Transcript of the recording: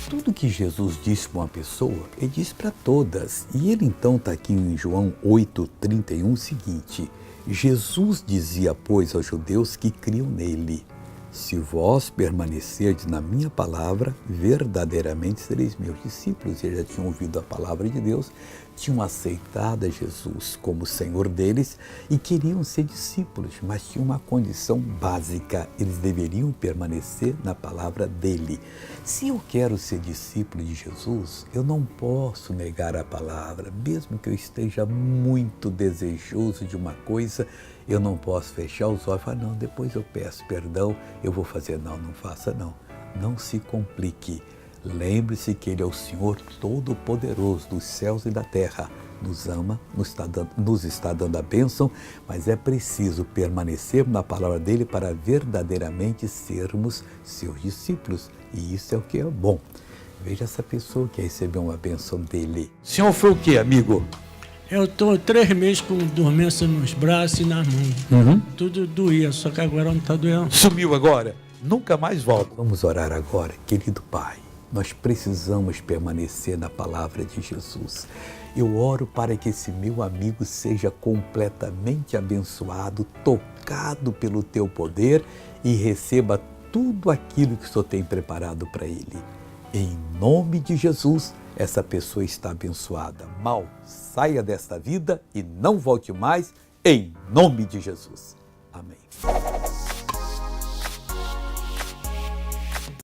Tudo que Jesus disse para uma pessoa, ele disse para todas. E ele então está aqui em João 8,31 o seguinte: Jesus dizia, pois, aos judeus que criam nele: se vós permanecerdes na minha palavra, verdadeiramente sereis meus discípulos. Eles já tinham ouvido a palavra de Deus, tinham aceitado a Jesus como Senhor deles e queriam ser discípulos, mas tinha uma condição básica: eles deveriam permanecer na palavra dele. Se eu quero ser discípulo de Jesus, eu não posso negar a palavra, mesmo que eu esteja muito desejoso de uma coisa. Eu não posso fechar os olhos e falar: não, depois eu peço perdão, eu vou fazer. Não, não faça não. Não se complique. Lembre-se que Ele é o Senhor Todo-Poderoso dos céus e da terra. Nos ama, nos está dando a bênção, mas é preciso permanecer na palavra dEle para verdadeiramente sermos seus discípulos. E isso é o que é bom. Veja essa pessoa que recebeu uma bênção dEle. O senhor foi o quê, amigo? Eu estou 3 meses com dormência nos braços e nas mãos. Tudo doía, só que agora não está doendo. Sumiu agora? Nunca mais volta. Vamos orar agora, querido Pai. Nós precisamos permanecer na palavra de Jesus. Eu oro para que esse meu amigo seja completamente abençoado, tocado pelo Teu poder e receba tudo aquilo que o Senhor tem preparado para ele. Em nome de Jesus, essa pessoa está abençoada. Mal, saia desta vida e não volte mais, em nome de Jesus. Amém.